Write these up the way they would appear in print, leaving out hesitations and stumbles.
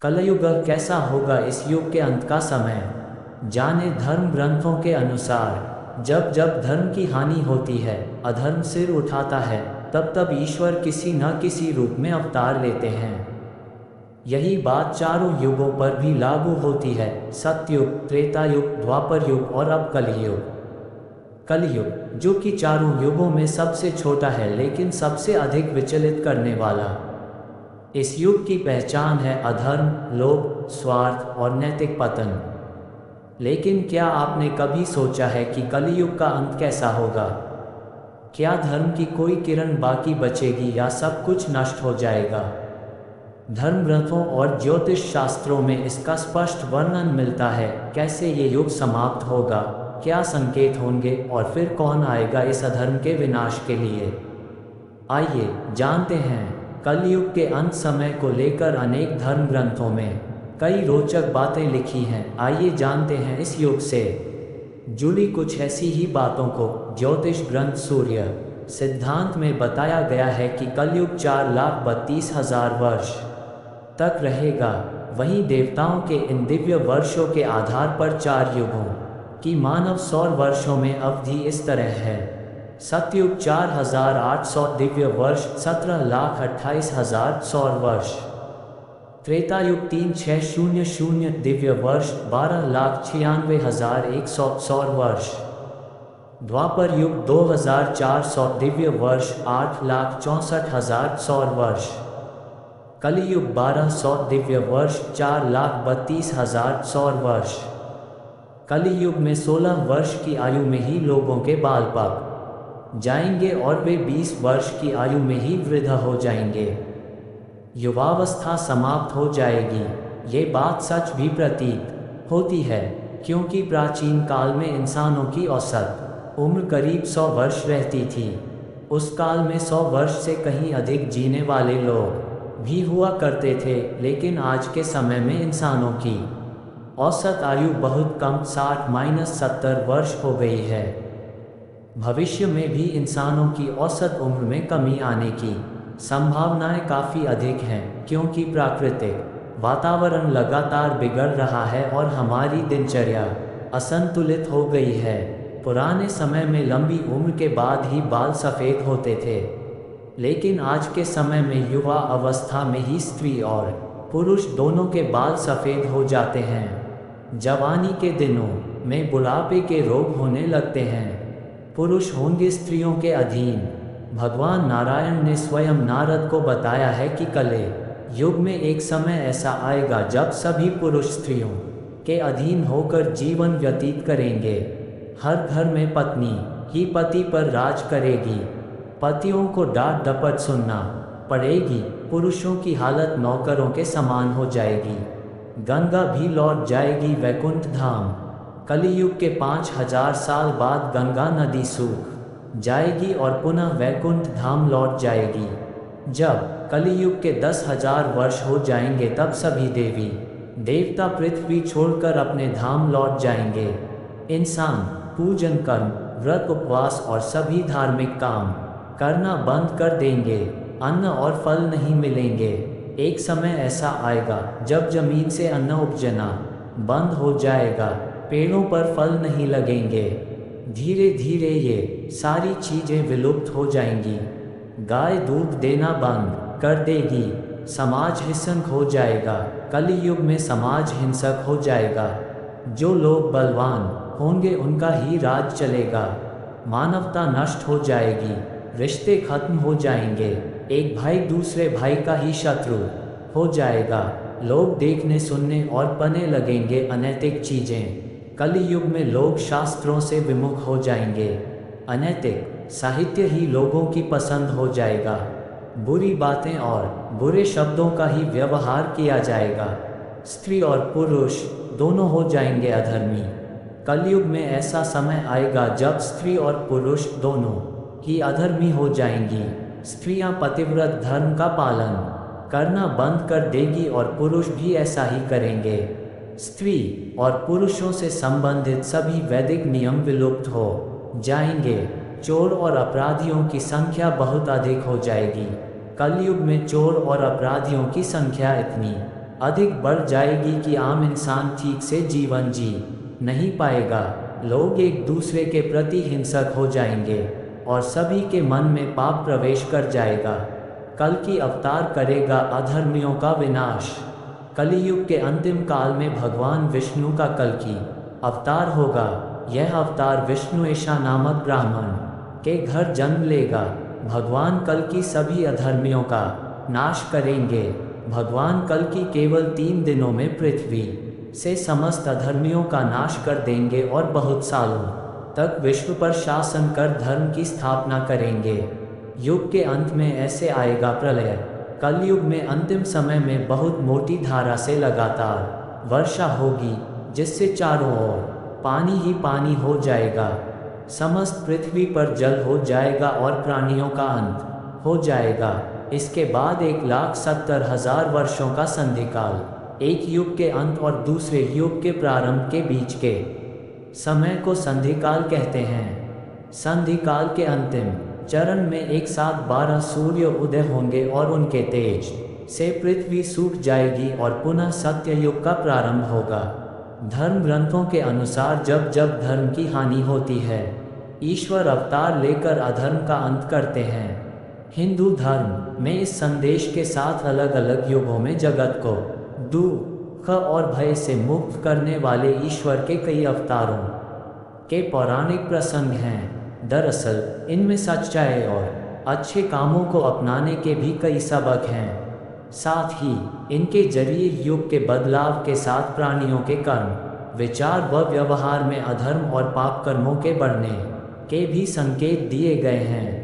कलयुग कैसा होगा, इस युग के अंत का समय जाने। धर्म ग्रंथों के अनुसार जब जब धर्म की हानि होती है, अधर्म सिर उठाता है, तब तब ईश्वर किसी न किसी रूप में अवतार लेते हैं। यही बात चारों युगों पर भी लागू होती है, सतयुग, त्रेता युग, द्वापर युग और अब कलयुग। कलयुग जो कि चारों युगों में सबसे छोटा है लेकिन सबसे अधिक विचलित करने वाला। इस युग की पहचान है अधर्म, लोभ, स्वार्थ और नैतिक पतन। लेकिन क्या आपने कभी सोचा है कि कलयुग का अंत कैसा होगा? क्या धर्म की कोई किरण बाकी बचेगी या सब कुछ नष्ट हो जाएगा? धर्म ग्रंथों और ज्योतिष शास्त्रों में इसका स्पष्ट वर्णन मिलता है। कैसे ये युग समाप्त होगा, क्या संकेत होंगे और फिर कौन आएगा इस अधर्म के विनाश के लिए? आइए जानते हैं। कलयुग के अंत समय को लेकर अनेक धर्म ग्रंथों में कई रोचक बातें लिखी हैं। आइए जानते हैं इस युग से जुड़ी कुछ ऐसी ही बातों को। ज्योतिष ग्रंथ सूर्य सिद्धांत में बताया गया है कि कलयुग 4,32,000 वर्ष तक रहेगा। वहीं देवताओं के इन दिव्य वर्षों के आधार पर 4 युगों की मानव सौर वर्षों में अवधि इस तरह है। सतयुग 4,800 दिव्य वर्ष, 17,28,000 सौर वर्ष। त्रेतायुग 3,600 दिव्य वर्ष, 12,96,100 सौर वर्ष। द्वापर युग 2,400 दिव्य वर्ष, 8,64,000 सौर वर्ष। कलियुग 1,200 दिव्य वर्ष, 4,32,000 सौर वर्ष। कलियुग में 16 वर्ष की आयु में ही लोगों के बाल पक जाएंगे और वे 20 वर्ष की आयु में ही वृद्ध हो जाएंगे। युवावस्था समाप्त हो जाएगी। ये बात सच भी प्रतीत होती है, क्योंकि प्राचीन काल में इंसानों की औसत उम्र करीब 100 वर्ष रहती थी। उस काल में 100 वर्ष से कहीं अधिक जीने वाले लोग भी हुआ करते थे, लेकिन आज के समय में इंसानों की औसत आयु बहुत कम, 60-70 वर्ष हो गई है। भविष्य में भी इंसानों की औसत उम्र में कमी आने की संभावनाएं काफ़ी अधिक हैं, क्योंकि प्राकृतिक वातावरण लगातार बिगड़ रहा है और हमारी दिनचर्या असंतुलित हो गई है। पुराने समय में लंबी उम्र के बाद ही बाल सफ़ेद होते थे, लेकिन आज के समय में युवा अवस्था में ही स्त्री और पुरुष दोनों के बाल सफ़ेद हो जाते हैं। जवानी के दिनों में बुढ़ापे के रोग होने लगते हैं। पुरुष होंगे स्त्रियों के अधीन। भगवान नारायण ने स्वयं नारद को बताया है कि कले युग में एक समय ऐसा आएगा जब सभी पुरुष स्त्रियों के अधीन होकर जीवन व्यतीत करेंगे। हर घर में पत्नी ही पति पर राज करेगी। पतियों को डांट डपट सुनना पड़ेगी। पुरुषों की हालत नौकरों के समान हो जाएगी। गंगा भी लौट जाएगी वैकुंठ धाम। कलियुग के 5,000 साल बाद गंगा नदी सूख जाएगी और पुनः वैकुंठ धाम लौट जाएगी। जब कलियुग के 10,000 वर्ष हो जाएंगे तब सभी देवी देवता पृथ्वी छोड़कर अपने धाम लौट जाएंगे। इंसान पूजन, कर्म, व्रत, उपवास और सभी धार्मिक काम करना बंद कर देंगे। अन्न और फल नहीं मिलेंगे। एक समय ऐसा आएगा जब जमीन से अन्न उपजना बंद हो जाएगा, पेड़ों पर फल नहीं लगेंगे। धीरे धीरे ये सारी चीज़ें विलुप्त हो जाएंगी। गाय दूध देना बंद कर देगी। समाज हिंसक हो जाएगा। कलियुग में समाज हिंसक हो जाएगा। जो लोग बलवान होंगे उनका ही राज चलेगा। मानवता नष्ट हो जाएगी। रिश्ते खत्म हो जाएंगे। एक भाई दूसरे भाई का ही शत्रु हो जाएगा। लोग देखने, सुनने और पढ़ने लगेंगे अनैतिक चीज़ें। कलियुग में लोग शास्त्रों से विमुख हो जाएंगे। अनैतिक साहित्य ही लोगों की पसंद हो जाएगा। बुरी बातें और बुरे शब्दों का ही व्यवहार किया जाएगा। स्त्री और पुरुष दोनों हो जाएंगे अधर्मी। कलयुग में ऐसा समय आएगा जब स्त्री और पुरुष दोनों ही अधर्मी हो जाएंगी। स्त्रियां पतिव्रत धर्म का पालन करना बंद कर देगी और पुरुष भी ऐसा ही करेंगे। स्त्री और पुरुषों से संबंधित सभी वैदिक नियम विलुप्त हो जाएंगे। चोर और अपराधियों की संख्या बहुत अधिक हो जाएगी। कलयुग में चोर और अपराधियों की संख्या इतनी अधिक बढ़ जाएगी कि आम इंसान ठीक से जीवन जी नहीं पाएगा। लोग एक दूसरे के प्रति हिंसक हो जाएंगे और सभी के मन में पाप प्रवेश कर जाएगा। कल की अवतार करेगा अधर्मियों का विनाश। कलियुग के अंतिम काल में भगवान विष्णु का कल की अवतार होगा। यह अवतार विष्णु ऐशा नामक ब्राह्मण के घर जन्म लेगा। भगवान कल की सभी अधर्मियों का नाश करेंगे। भगवान कल की केवल 3 दिनों में पृथ्वी से समस्त अधर्मियों का नाश कर देंगे और बहुत सालों तक विश्व पर शासन कर धर्म की स्थापना करेंगे। युग के अंत में ऐसे आएगा प्रलय। कलयुग में अंतिम समय में बहुत मोटी धारा से लगातार वर्षा होगी, जिससे चारों ओर पानी ही पानी हो जाएगा। समस्त पृथ्वी पर जल हो जाएगा और प्राणियों का अंत हो जाएगा। इसके बाद 1,70,000 वर्षों का संधिकाल, एक युग के अंत और दूसरे युग के प्रारंभ के बीच के समय को संधिकाल कहते हैं। संधिकाल के अंतिम चरण में एक साथ 12 सूर्य उदय होंगे और उनके तेज से पृथ्वी सूख जाएगी और पुनः सत्य युग का प्रारंभ होगा। धर्म ग्रंथों के अनुसार जब जब धर्म की हानि होती है, ईश्वर अवतार लेकर अधर्म का अंत करते हैं। हिंदू धर्म में इस संदेश के साथ अलग अलग युगों में जगत को दुख और भय से मुक्त करने वाले ईश्वर के कई अवतारों के पौराणिक प्रसंग हैं। दरअसल इनमें सच्चाई और अच्छे कामों को अपनाने के भी कई सबक हैं। साथ ही इनके जरिए युग के बदलाव के साथ प्राणियों के कर्म, विचार व व्यवहार में अधर्म और पाप कर्मों के बढ़ने के भी संकेत दिए गए हैं।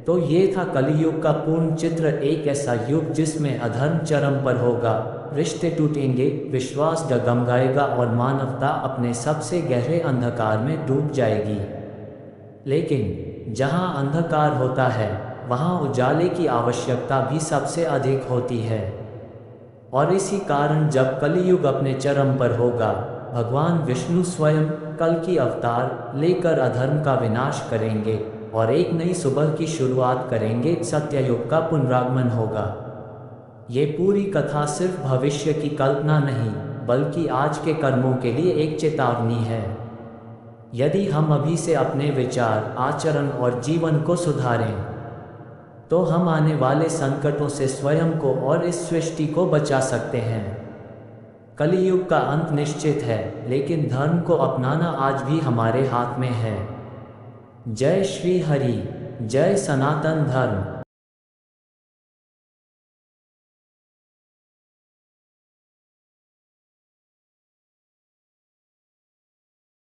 तो ये था कलियुग का पूर्ण चित्र, एक ऐसा युग जिसमें अधर्म चरम पर होगा, रिश्ते टूटेंगे, विश्वास डगमगाएगा और मानवता अपने सबसे गहरे अंधकार में डूब जाएगी। लेकिन जहाँ अंधकार होता है वहाँ उजाले की आवश्यकता भी सबसे अधिक होती है। और इसी कारण जब कलियुग अपने चरम पर होगा, भगवान विष्णु स्वयं कल की अवतार लेकर अधर्म का विनाश करेंगे और एक नई सुबह की शुरुआत करेंगे। सत्ययुग का पुनरागमन होगा। ये पूरी कथा सिर्फ भविष्य की कल्पना नहीं, बल्कि आज के कर्मों के लिए एक चेतावनी है। यदि हम अभी से अपने विचार, आचरण और जीवन को सुधारें, तो हम आने वाले संकटों से स्वयं को और इस सृष्टि को बचा सकते हैं। कलियुग का अंत निश्चित है, लेकिन धर्म को अपनाना आज भी हमारे हाथ में है। जय श्री हरि, जय सनातन धर्म।